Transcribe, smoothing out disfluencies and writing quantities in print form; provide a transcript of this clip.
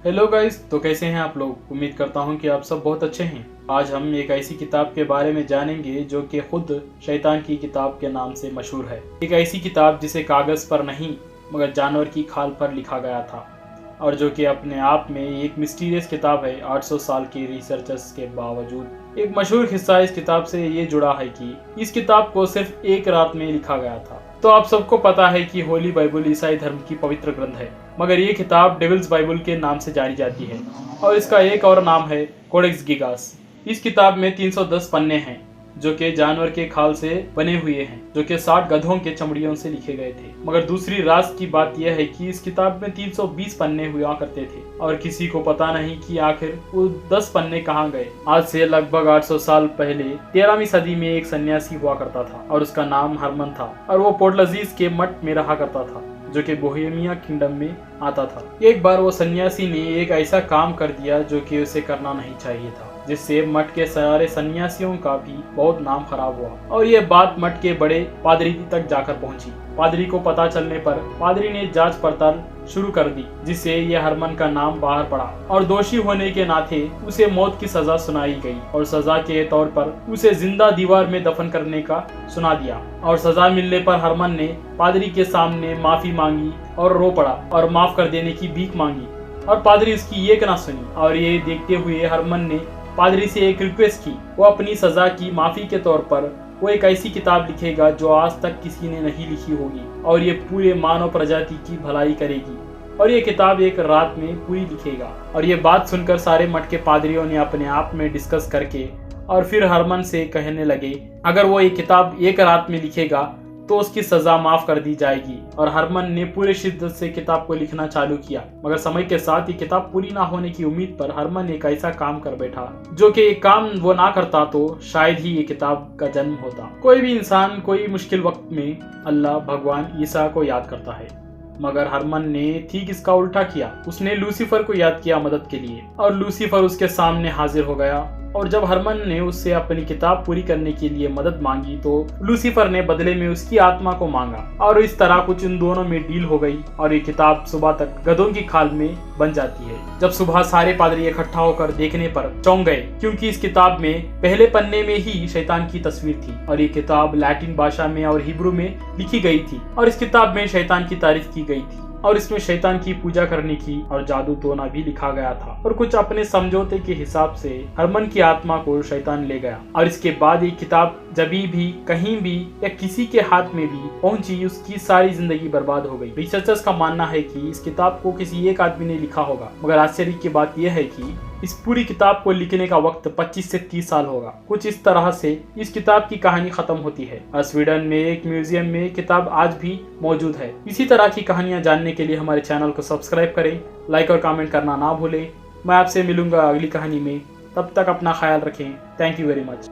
Hello guys, तो कैसे हैं आप लोग। उम्मीद करता हूं कि आप सब बहुत अच्छे हैं। आज हम एक ऐसी किताब के बारे में जानेंगे जो कि खुद शैतान की किताब के नाम से मशहूर है। एक ऐसी किताब जिसे कागज़ पर नहीं मगर जानवर की खाल पर लिखा गया था और जो कि अपने आप में एक मिस्टीरियस किताब है। 800 साल के रिसर्चर्स के बावजूद एक मशहूर हिस्सा इस किताब से ये जुड़ा है कि इस किताब को सिर्फ एक रात में लिखा गया था। तो आप सबको पता है कि होली बाइबल ईसाई धर्म की पवित्र ग्रंथ है, मगर ये किताब डेविल्स बाइबल के नाम से जानी जाती है और इसका एक और नाम है कोडेक्स गिगास। इस किताब में 310 पन्ने हैं जो कि जानवर के खाल से बने हुए हैं, जो कि 60 गधों के चमड़ियों से लिखे गए थे। मगर दूसरी राज की बात यह है कि इस किताब में 320 पन्ने हुआ करते थे और किसी को पता नहीं कि आखिर वो 10 पन्ने कहाँ गए। आज से लगभग 800 साल पहले 13वीं सदी में एक सन्यासी हुआ करता था और उसका नाम हरमन था और वो पोर्ट लजीज के मठ में रहा करता था जो कि बोहेमिया किंगडम में आता था। एक बार वो सन्यासी ने एक ऐसा काम कर दिया जो कि उसे करना नहीं चाहिए था, जिससे मठ के सारे सन्यासियों का भी बहुत नाम खराब हुआ और ये बात मठ के बड़े पादरी तक जाकर पहुंची। पादरी को पता चलने पर पादरी ने जांच पड़ताल शुरू कर दी, जिससे ये हरमन का नाम बाहर पड़ा और दोषी होने के नाते उसे मौत की सजा सुनाई गई और सजा के तौर पर उसे जिंदा दीवार में दफन करने का सुना दिया। और सजा मिलने पर हरमन ने पादरी के सामने माफी मांगी और रो पड़ा और माफ कर देने की भीख मांगी और पादरी उसकी एक ना सुनी। और ये देखते हुए हरमन ने पादरी से एक रिक्वेस्ट की, वो अपनी सजा की माफी के तौर पर वो एक ऐसी किताब लिखेगा जो आज तक किसी ने नहीं लिखी होगी और ये पूरे मानव प्रजाति की भलाई करेगी और ये किताब एक रात में पूरी लिखेगा। और ये बात सुनकर सारे मठ के पादरियों ने अपने आप में डिस्कस करके और फिर हरमन से कहने लगे अगर वो ये किताब एक रात में लिखेगा तो उसकी सजा माफ कर दी जाएगी। और हरमन ने पूरे शिद्दत से किताब को लिखना चालू किया, मगर समय के साथ ये किताब पूरी ना होने की उम्मीद पर हरमन एक ऐसा काम कर बैठा जो कि एक काम वो ना करता तो शायद ही ये किताब का जन्म होता। कोई भी इंसान कोई मुश्किल वक्त में अल्लाह, भगवान, ईसा को याद करता है, मगर हरमन ने ठीक इसका उल्टा किया। उसने लूसीफर को याद किया मदद के लिए और लूसीफर उसके सामने हाजिर हो गया। और जब हरमन ने उससे अपनी किताब पूरी करने के लिए मदद मांगी तो लूसीफर ने बदले में उसकी आत्मा को मांगा और इस तरह कुछ इन दोनों में डील हो गई और ये किताब सुबह तक गधों की खाल में बन जाती है। जब सुबह सारे पादरी इकट्ठा होकर देखने पर चौंक गए, क्योंकि इस किताब में पहले पन्ने में ही शैतान की तस्वीर थी और ये किताब लैटिन भाषा में और हिब्रू में लिखी गई थी और इस किताब में शैतान की तारीफ की गई थी और इसमें शैतान की पूजा करने की और जादू टोना भी लिखा गया था। और कुछ अपने समझौते के हिसाब से हरमन की आत्मा को शैतान ले गया और इसके बाद ये किताब जभी भी कहीं भी या किसी के हाथ में भी पहुंची उसकी सारी जिंदगी बर्बाद हो गई। रिसर्चर्स का मानना है कि इस किताब को किसी एक आदमी ने लिखा होगा, मगर आश्चर्य की बात यह है कि इस पूरी किताब को लिखने का वक्त 25 से 30 साल होगा। कुछ इस तरह से इस किताब की कहानी खत्म होती है और स्वीडन में एक म्यूजियम में किताब आज भी मौजूद है। इसी तरह की कहानियां जानने के लिए हमारे चैनल को सब्सक्राइब करें, लाइक और कमेंट करना ना भूलें। मैं आपसे मिलूंगा अगली कहानी में, तब तक अपना ख्याल रखें। Thank you very much.